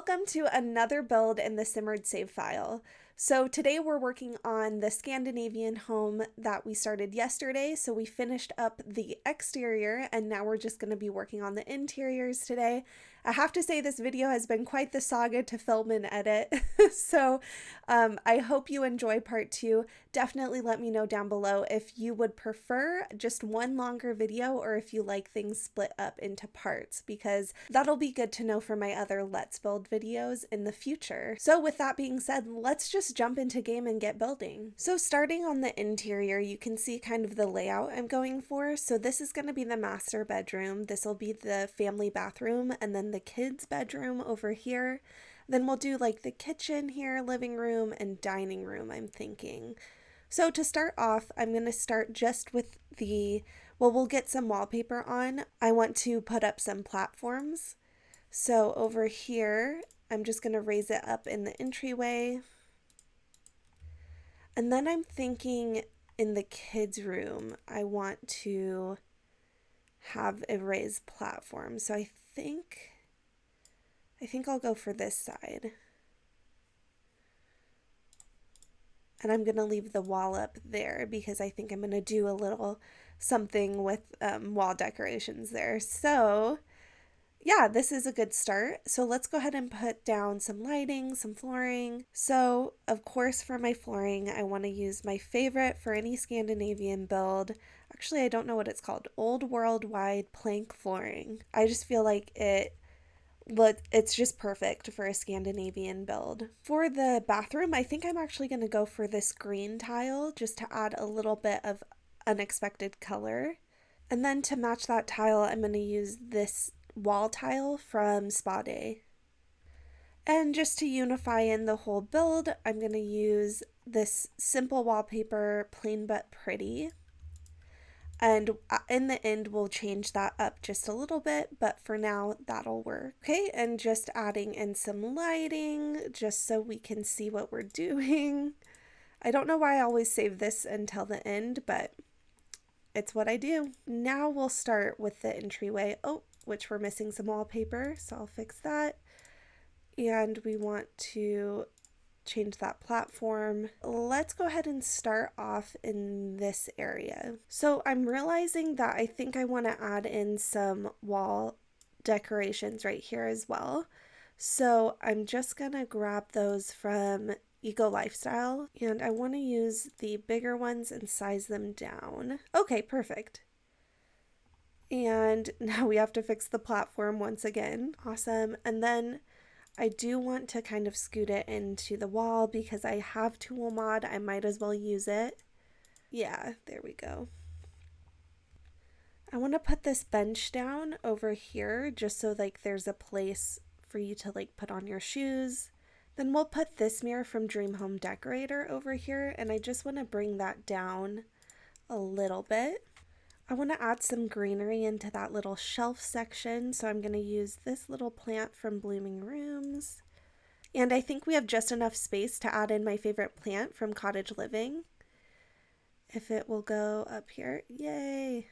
Welcome to another build in the Simmered Save file. So today we're working on the Scandinavian home that we started yesterday. So we finished up the exterior and now we're just going to be working on the interiors today. I have to say this video has been quite the saga to film and edit. So I hope you enjoy part 2. Definitely let me know down below if you would prefer just one longer video or if you like things split up into parts, because that'll be good to know for my other Let's Build videos in the future. So with that being said, let's just jump into game and get building. So starting on the interior, you can see kind of the layout I'm going for. So this is going to be the master bedroom. This will be the family bathroom and then the kids' bedroom over here. Then we'll do like the kitchen here, living room, and dining room, I'm thinking. So to start off, I'm going to start just with we'll get some wallpaper on. I want to put up some platforms. So over here, I'm just going to raise it up in the entryway. And then I'm thinking in the kids' room, I want to have a raised platform. So I think I'll go for this side. And I'm going to leave the wall up there because I think I'm going to do a little something with wall decorations there. So yeah, this is a good start. So let's go ahead and put down some lighting, some flooring. So of course for my flooring, I want to use my favorite for any Scandinavian build. Actually, I don't know what it's called. Old Worldwide plank flooring. I just feel like it's just perfect for a Scandinavian build. For the bathroom, I think I'm actually going to go for this green tile just to add a little bit of unexpected color. And then to match that tile, I'm going to use this wall tile from Spa Day. And just to unify in the whole build, I'm going to use this simple wallpaper, plain but pretty. And in the end, we'll change that up just a little bit, but for now, that'll work. Okay, and just adding in some lighting just so we can see what we're doing. I don't know why I always save this until the end, but it's what I do. Now we'll start with the entryway. Which we're missing some wallpaper, so I'll fix that. And we want to change that platform. Let's go ahead and start off in this area. So I'm realizing that I think I want to add in some wall decorations right here as well. So I'm just gonna grab those from Eco Lifestyle, and I want to use the bigger ones and size them down. Okay, perfect. And now we have to fix the platform once again. Awesome. And then I do want to kind of scoot it into the wall because I have tool mod. I might as well use it. Yeah, there we go. I want to put this bench down over here just so like there's a place for you to like put on your shoes. Then we'll put this mirror from Dream Home Decorator over here, and I just want to bring that down a little bit. I want to add some greenery into that little shelf section, so I'm going to use this little plant from Blooming Rooms. And I think we have just enough space to add in my favorite plant from Cottage Living. If it will go up here, yay!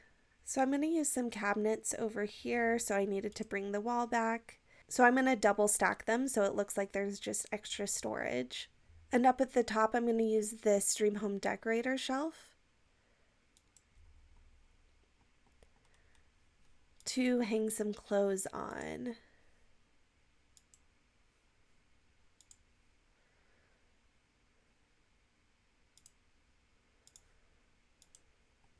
So I'm going to use some cabinets over here, so I needed to bring the wall back. So I'm going to double stack them so it looks like there's just extra storage. And up at the top, I'm going to use this Dream Home Decorator shelf to hang some clothes on.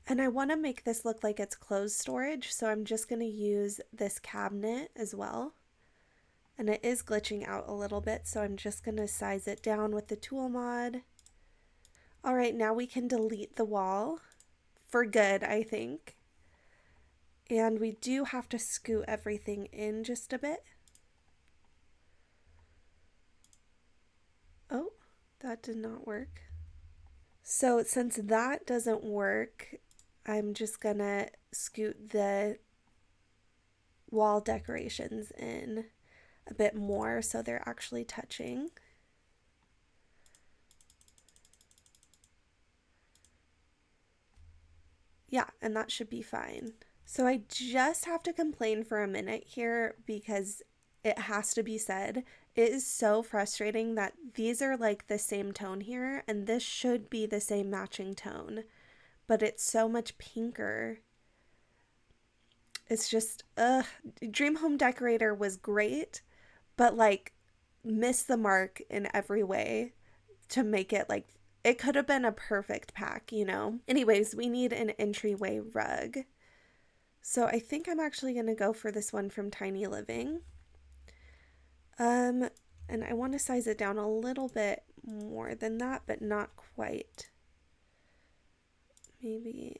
And I want to make this look like it's clothes storage, so I'm just going to use this cabinet as well. And it is glitching out a little bit, so I'm just going to size it down with the tool mod. All right, now we can delete the wall for good, I think. And we do have to scoot everything in just a bit. Oh, that did not work. So since that doesn't work, I'm just gonna scoot the wall decorations in a bit more so they're actually touching. Yeah, and that should be fine. So I just have to complain for a minute here because it has to be said, It is so frustrating that these are like the same tone here, and this should be the same matching tone, but it's so much pinker. It's just, Dream Home Decorator was great, but like missed the mark in every way to make it like it could have been a perfect pack, you know? Anyways, we need an entryway rug. So I think I'm actually going to go for this one from Tiny Living. And I want to size it down a little bit more than that, but not quite. Maybe,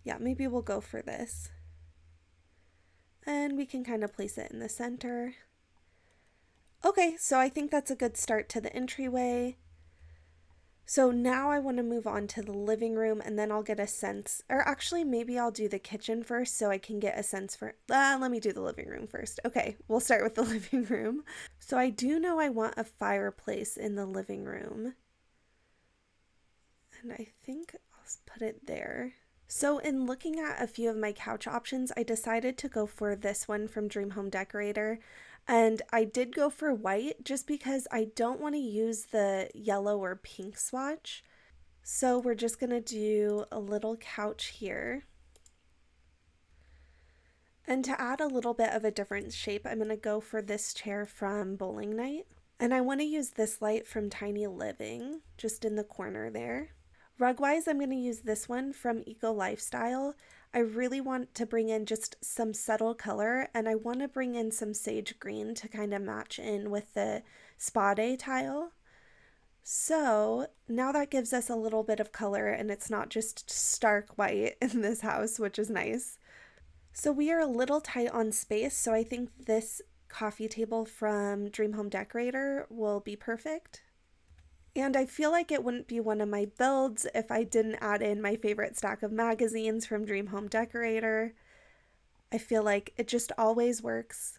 yeah, maybe we'll go for this. And we can kind of place it in the center. Okay, so I think that's a good start to the entryway. So now I want to move on to the living room, and then I'll get a sense, or actually maybe I'll do the kitchen first so I can get a sense for, let me do the living room first. Okay, we'll start with the living room. So I do know I want a fireplace in the living room. And I think I'll put it there. So in looking at a few of my couch options, I decided to go for this one from Dream Home Decorator. And I did go for white just because I don't want to use the yellow or pink swatch. So we're just going to do a little couch here. And to add a little bit of a different shape, I'm going to go for this chair from Bowling Night. And I want to use this light from Tiny Living, just in the corner there. Rug-wise, I'm going to use this one from Eco Lifestyle. I really want to bring in just some subtle color, and I want to bring in some sage green to kind of match in with the spade tile. So now that gives us a little bit of color, and it's not just stark white in this house, which is nice. So we are a little tight on space, so I think this coffee table from Dream Home Decorator will be perfect. And I feel like it wouldn't be one of my builds if I didn't add in my favorite stack of magazines from Dream Home Decorator. I feel like it just always works.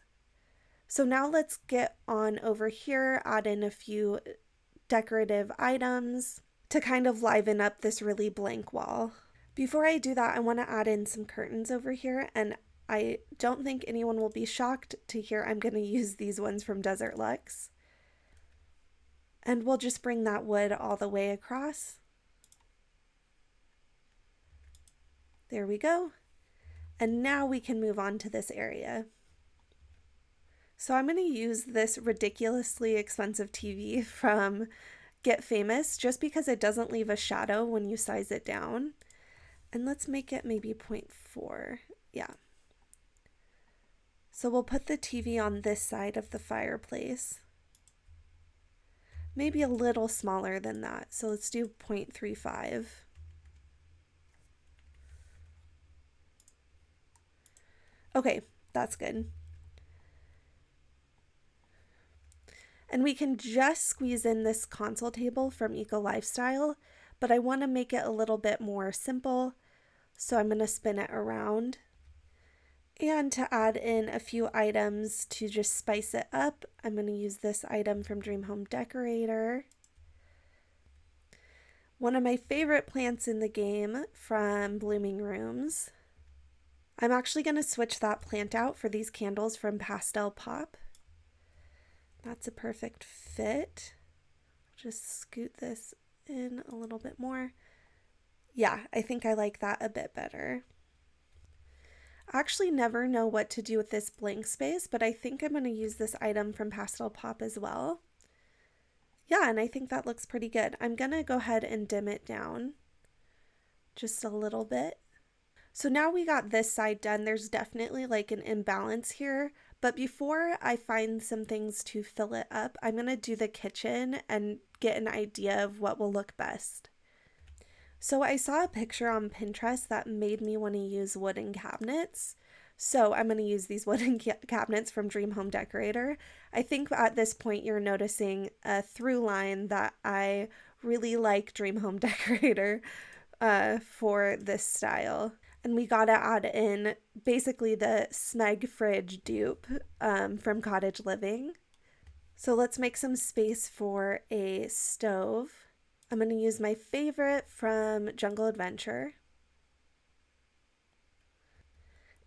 So now let's get on over here, add in a few decorative items to kind of liven up this really blank wall. Before I do that, I want to add in some curtains over here, and I don't think anyone will be shocked to hear I'm going to use these ones from Desert Luxe. And we'll just bring that wood all the way across. There we go. And now we can move on to this area. So I'm going to use this ridiculously expensive TV from Get Famous just because it doesn't leave a shadow when you size it down. And let's make it maybe 0.4. Yeah. So we'll put the TV on this side of the fireplace. Maybe a little smaller than that. So let's do 0.35. Okay, that's good. And we can just squeeze in this console table from Eco Lifestyle, but I want to make it a little bit more simple. So I'm going to spin it around. And to add in a few items to just spice it up, I'm going to use this item from Dream Home Decorator. One of my favorite plants in the game from Blooming Rooms. I'm actually going to switch that plant out for these candles from Pastel Pop. That's a perfect fit. Just scoot this in a little bit more. Yeah, I think I like that a bit better. I actually never know what to do with this blank space, but I think I'm going to use this item from Pastel Pop as well. Yeah, and I think that looks pretty good. I'm going to go ahead and dim it down just a little bit. So now we got this side done. There's definitely like an imbalance here, but before I find some things to fill it up, I'm going to do the kitchen and get an idea of what will look best. So I saw a picture on Pinterest that made me want to use wooden cabinets. So I'm going to use these wooden cabinets from Dream Home Decorator. I think at this point you're noticing a through line that I really like Dream Home Decorator for this style. And we got to add in basically the Smeg fridge dupe from Cottage Living. So let's make some space for a stove. I'm going to use my favorite from Jungle Adventure.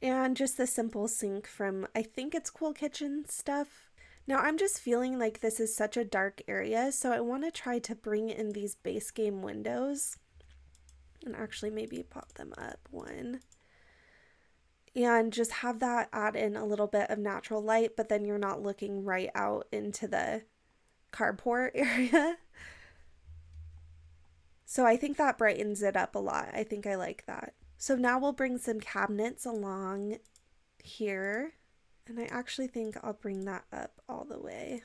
And just the simple sink from, I think it's Cool Kitchen stuff. Now I'm just feeling like this is such a dark area, so I want to try to bring in these base game windows and actually maybe pop them up one and just have that add in a little bit of natural light, but then you're not looking right out into the carport area. So I think that brightens it up a lot. I think I like that. So now we'll bring some cabinets along here. And I actually think I'll bring that up all the way.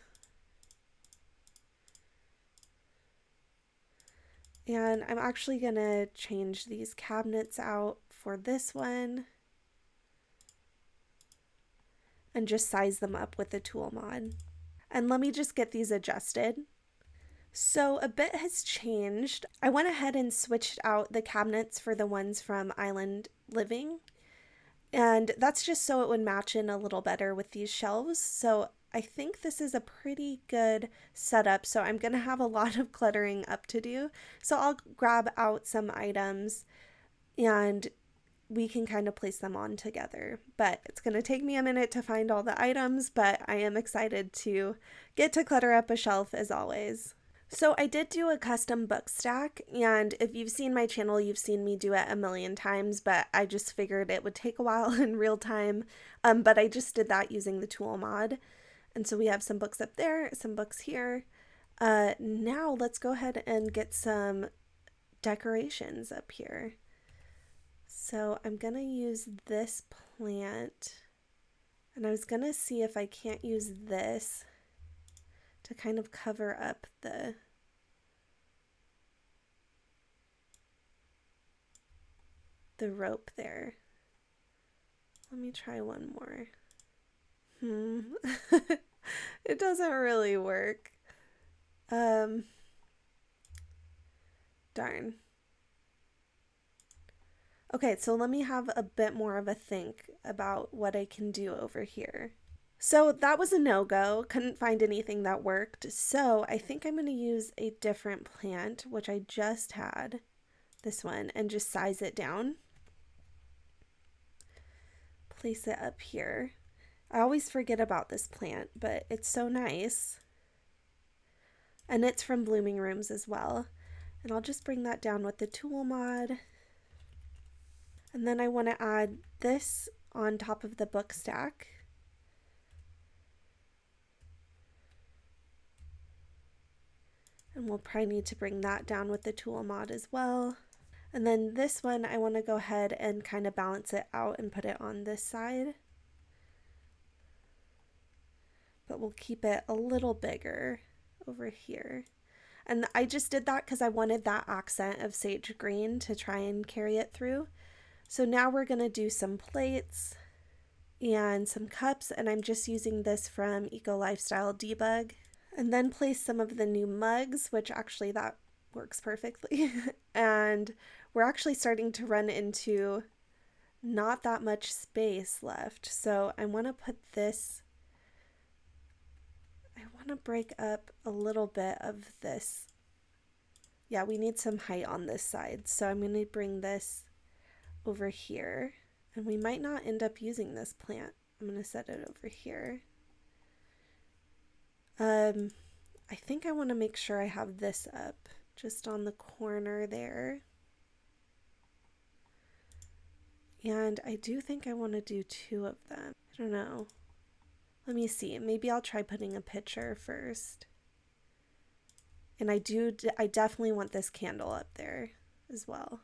And I'm actually going to change these cabinets out for this one and just size them up with the tool mod. And let me just get these adjusted. So a bit has changed. I went ahead and switched out the cabinets for the ones from Island Living. And that's just so it would match in a little better with these shelves. So I think this is a pretty good setup. So I'm going to have a lot of cluttering up to do. So I'll grab out some items and we can kind of place them on together. But it's going to take me a minute to find all the items, but I am excited to get to clutter up a shelf as always. So I did do a custom book stack, and if you've seen my channel, you've seen me do it a million times, but I just figured it would take a while in real time. But I just did that using the tool mod. And so we have some books up there, some books here. Now let's go ahead and get some decorations up here. So I'm gonna use this plant, and I was gonna see if I can't use this to kind of cover up the rope there. Let me try one more. It doesn't really work. Darn. Okay, so let me have a bit more of a think about what I can do over here. So that was a no-go. Couldn't find anything that worked. So I think I'm going to use a different plant, which I just had, this one, and just size it down. Place it up here. I always forget about this plant, but it's so nice. And it's from Blooming Rooms as well. And I'll just bring that down with the tool mod. And then I want to add this on top of the book stack. And we'll probably need to bring that down with the tool mod as well. And then this one, I want to go ahead and kind of balance it out and put it on this side. But we'll keep it a little bigger over here. And I just did that because I wanted that accent of sage green to try and carry it through. So now we're going to do some plates and some cups, and I'm just using this from Eco Lifestyle Debug. And then place some of the new mugs, which actually that works perfectly. And we're actually starting to run into not that much space left. So I want to put this, I want to break up a little bit of this. Yeah, we need some height on this side. So I'm going to bring this over here. And we might not end up using this plant. I'm going to set it over here. I think I want to make sure I have this up just on the corner there. And I do think I want to do two of them. I don't know. Let me see. Maybe I'll try putting a picture first. And I definitely want this candle up there as well.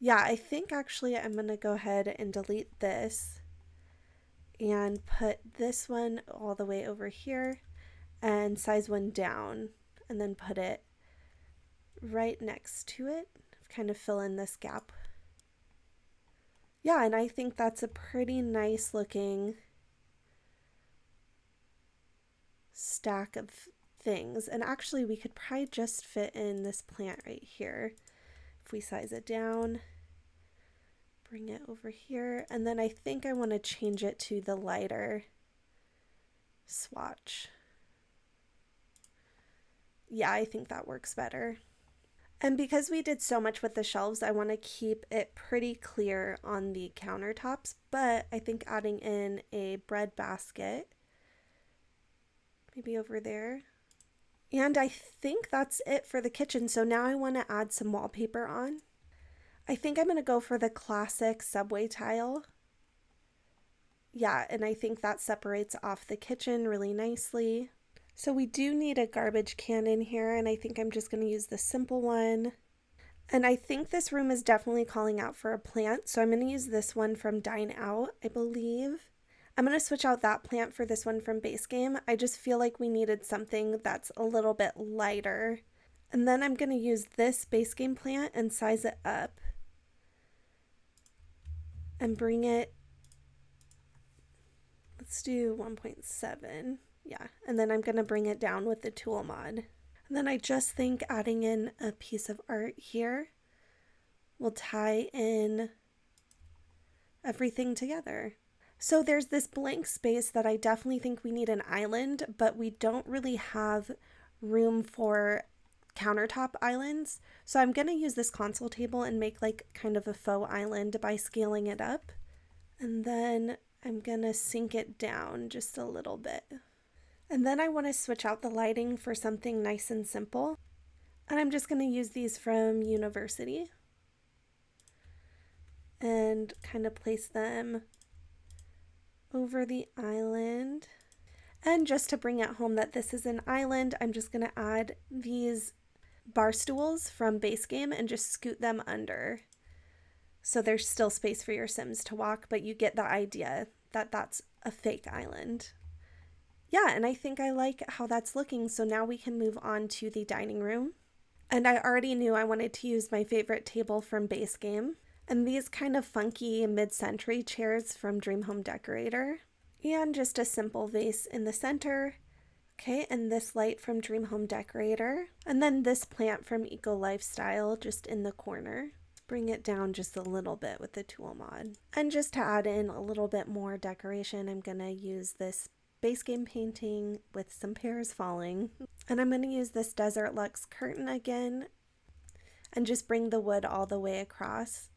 Yeah, I think actually I'm going to go ahead and delete this and put this one all the way over here and size one down and then put it right next to it, kind of fill in this gap. Yeah, and I think that's a pretty nice looking stack of things. And actually we could probably just fit in this plant right here if we size it down. Bring it over here, and then I think I want to change it to the lighter swatch. Yeah, I think that works better. And because we did so much with the shelves, I want to keep it pretty clear on the countertops, but I think adding in a bread basket, maybe over there. And I think that's it for the kitchen. So now I want to add some wallpaper on. I think I'm going to go for the classic subway tile. Yeah, and I think that separates off the kitchen really nicely. So we do need a garbage can in here, and I think I'm just going to use the simple one. And I think this room is definitely calling out for a plant, so I'm going to use this one from Dine Out, I believe. I'm going to switch out that plant for this one from Base Game. I just feel like we needed something that's a little bit lighter. And then I'm going to use this Base Game plant and size it up and bring it, let's do 1.7. Yeah, and then I'm going to bring it down with the tool mod. And then I just think adding in a piece of art here will tie in everything together. So there's this blank space that I definitely think we need an island, but we don't really have room for countertop islands. So I'm going to use this console table and make like kind of a faux island by scaling it up. And then I'm going to sink it down just a little bit. And then I want to switch out the lighting for something nice and simple. And I'm just going to use these from University and kind of place them over the island. And just to bring it home that this is an island, I'm just going to add these bar stools from Base Game and just scoot them under. So there's still space for your Sims to walk, but you get the idea that that's a fake island. Yeah, and I think I like how that's looking. So now we can move on to the dining room. And I already knew I wanted to use my favorite table from Base Game. And these kind of funky mid-century chairs from Dream Home Decorator. And just a simple vase in the center. Okay, and this light from Dream Home Decorator. And then this plant from Eco Lifestyle just in the corner. Bring it down just a little bit with the tool mod. And just to add in a little bit more decoration, I'm going to use this Base Game painting with some pears falling. And I'm going to use this Desert Luxe curtain again and just bring the wood all the way across.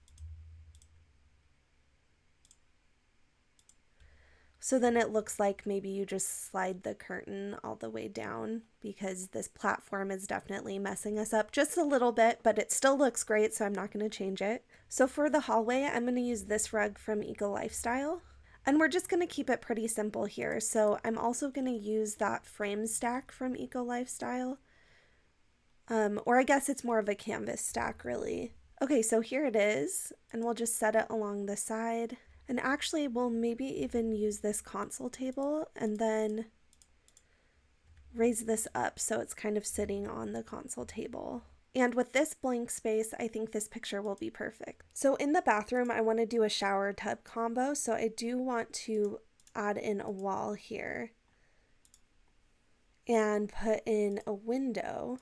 So then it looks like maybe you just slide the curtain all the way down, because this platform is definitely messing us up just a little bit, but it still looks great, so I'm not going to change it. So for the hallway, I'm going to use this rug from Eco Lifestyle. And we're just going to keep it pretty simple here. So I'm also going to use that frame stack from Eco Lifestyle. Or I guess it's more of a canvas stack, really. Okay, so here it is. And we'll just set it along the side. And actually, we'll maybe even use this console table and then raise this up so it's kind of sitting on the console table. And with this blank space, I think this picture will be perfect. So in the bathroom, I want to do a shower tub combo. So I do want to add in a wall here and put in a window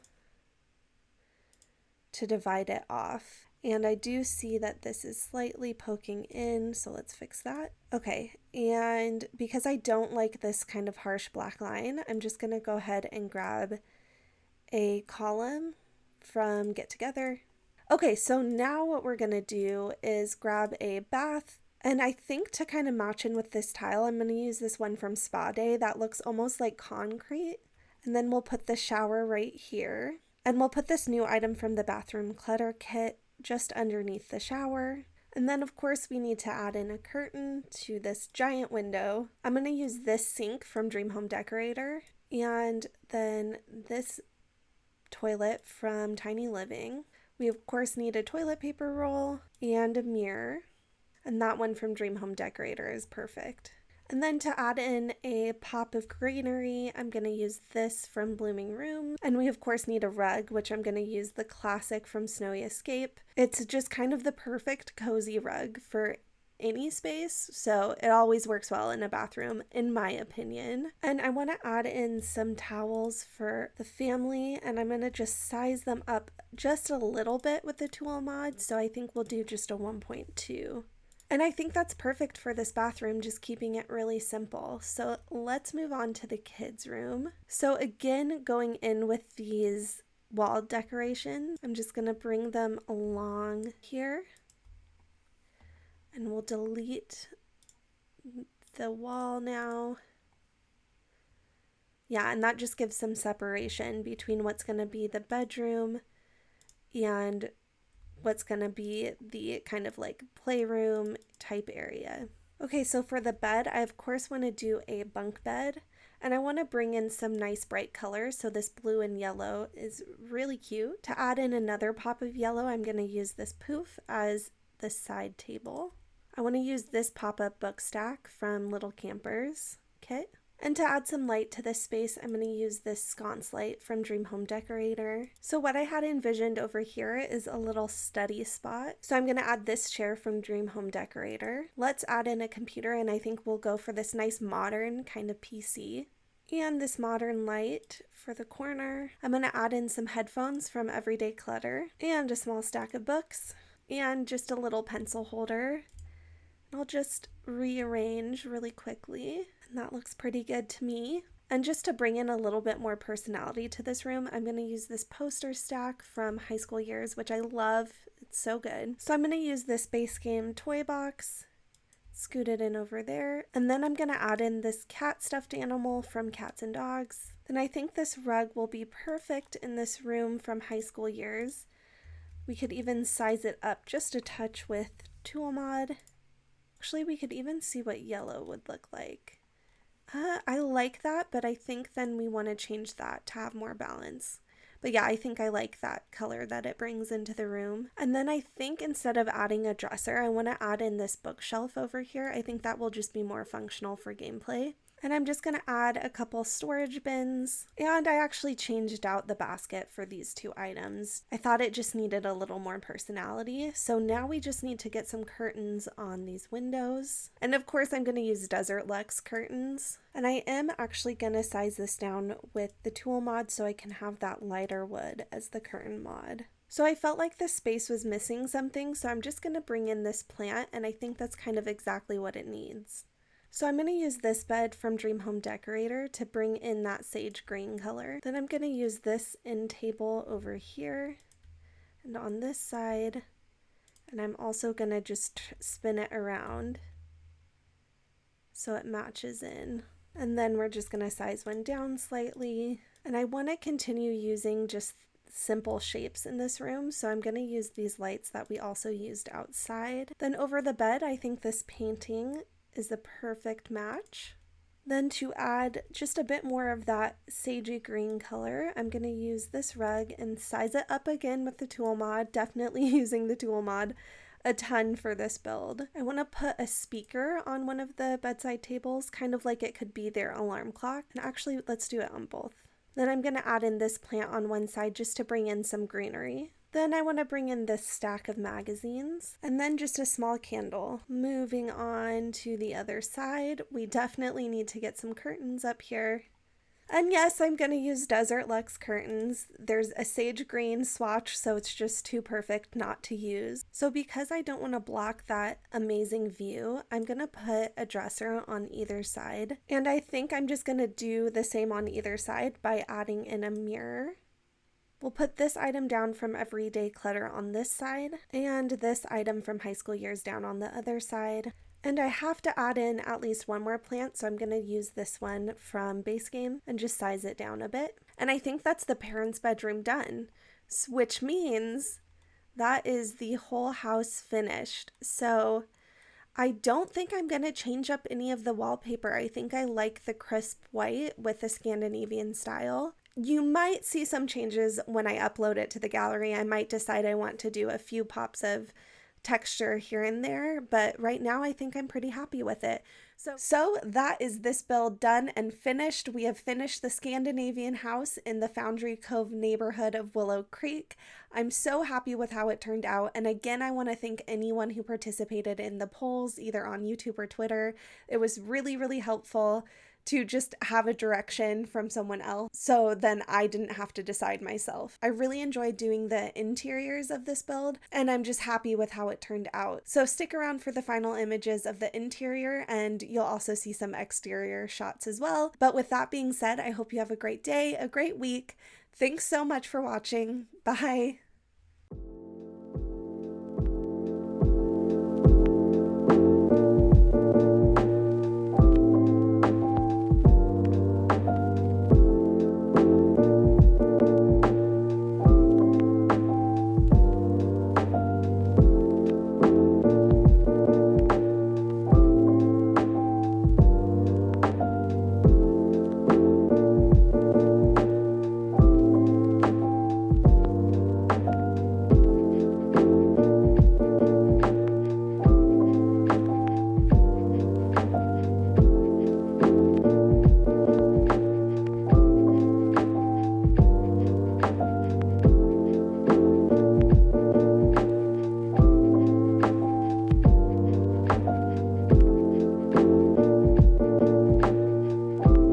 to divide it off. And I do see that this is slightly poking in, so let's fix that. Okay, and because I don't like this kind of harsh black line, I'm just gonna go ahead and grab a column from Get Together. Okay, so now what we're gonna do is grab a bath, and I think to kind of match in with this tile, I'm gonna use this one from Spa Day that looks almost like concrete. And then we'll put the shower right here. And we'll put this new item from the bathroom clutter kit just underneath the shower. And then of course we need to add in a curtain to this giant window. I'm going to use this sink from Dream Home Decorator, and then this toilet from Tiny Living. We of course need a toilet paper roll and a mirror, and that one from Dream Home Decorator is perfect. And then to add in a pop of greenery, I'm going to use this from Blooming Room. And we of course need a rug, which I'm going to use the classic from Snowy Escape. It's just kind of the perfect cozy rug for any space, so it always works well in a bathroom, in my opinion. And I want to add in some towels for the family, and I'm going to just size them up just a little bit with the tool mod, so I think we'll do just a 1.2. And I think that's perfect for this bathroom, just keeping it really simple. So let's move on to the kids' room. So again, going in with these wall decorations, I'm just gonna bring them along here and we'll delete the wall now. Yeah, and that just gives some separation between what's gonna be the bedroom and what's gonna be the kind of like playroom type area. Okay, so for the bed, I of course want to do a bunk bed, and I want to bring in some nice bright colors. So this blue and yellow is really cute. To add in another pop of yellow, I'm going to use this poof as the side table. I want to use this pop-up book stack from Little Campers kit. And to add some light to this space, I'm going to use this sconce light from Dream Home Decorator. So what I had envisioned over here is a little study spot. So I'm going to add this chair from Dream Home Decorator. Let's add in a computer, and I think we'll go for this nice modern kind of PC. And this modern light for the corner. I'm going to add in some headphones from Everyday Clutter and a small stack of books and just a little pencil holder. I'll just rearrange really quickly, and that looks pretty good to me. And just to bring in a little bit more personality to this room, I'm going to use this poster stack from High School Years, which I love. It's so good. So I'm going to use this base game toy box, scoot it in over there, and then I'm going to add in this cat stuffed animal from Cats and Dogs. Then I think this rug will be perfect in this room from High School Years. We could even size it up just a touch with Tool Mod. Actually, we could even see what yellow would look like. I like that, but I think then we want to change that to have more balance. But yeah, I think I like that color that it brings into the room. And then I think instead of adding a dresser, I want to add in this bookshelf over here. I think that will just be more functional for gameplay. And I'm just going to add a couple storage bins. And I actually changed out the basket for these two items. I thought it just needed a little more personality. So now we just need to get some curtains on these windows. And of course, I'm going to use Desert Luxe curtains. And I am actually going to size this down with the tool mod so I can have that lighter wood as the curtain mod. So I felt like this space was missing something, so I'm just going to bring in this plant, and I think that's kind of exactly what it needs. So I'm going to use this bed from Dream Home Decorator to bring in that sage green color. Then I'm going to use this end table over here and on this side. And I'm also going to just spin it around so it matches in. And then we're just going to size one down slightly. And I want to continue using just simple shapes in this room, so I'm going to use these lights that we also used outside. Then over the bed, I think this painting is the perfect match. Then to add just a bit more of that sagey green color, I'm going to use this rug and size it up again with the tool mod, definitely using the tool mod a ton for this build. I want to put a speaker on one of the bedside tables, kind of like it could be their alarm clock. And actually, let's do it on both. Then I'm going to add in this plant on one side just to bring in some greenery. Then I want to bring in this stack of magazines and then just a small candle. Moving on to the other side, we definitely need to get some curtains up here. And yes, I'm going to use Desert Luxe curtains. There's a sage green swatch, so it's just too perfect not to use. So because I don't want to block that amazing view, I'm going to put a dresser on either side. And I think I'm just going to do the same on either side by adding in a mirror. We'll put this item down from Everyday Clutter on this side, and this item from High School Years down on the other side. And I have to add in at least one more plant, so I'm going to use this one from Base Game and just size it down a bit. And I think that's the parents' bedroom done, which means that is the whole house finished. So I don't think I'm going to change up any of the wallpaper. I think I like the crisp white with the Scandinavian style. You might see some changes when I upload it to the gallery. I might decide I want to do a few pops of texture here and there, but right now I think I'm pretty happy with it. So that is this build done and finished. We have finished the Scandinavian house in the Foundry Cove neighborhood of Willow Creek. I'm so happy with how it turned out, and again I want to thank anyone who participated in the polls either on YouTube or Twitter. It was really helpful to just have a direction from someone else, so then I didn't have to decide myself. I really enjoyed doing the interiors of this build, and I'm just happy with how it turned out. So stick around for the final images of the interior, and you'll also see some exterior shots as well. But with that being said, I hope you have a great day, a great week. Thanks so much for watching. Bye.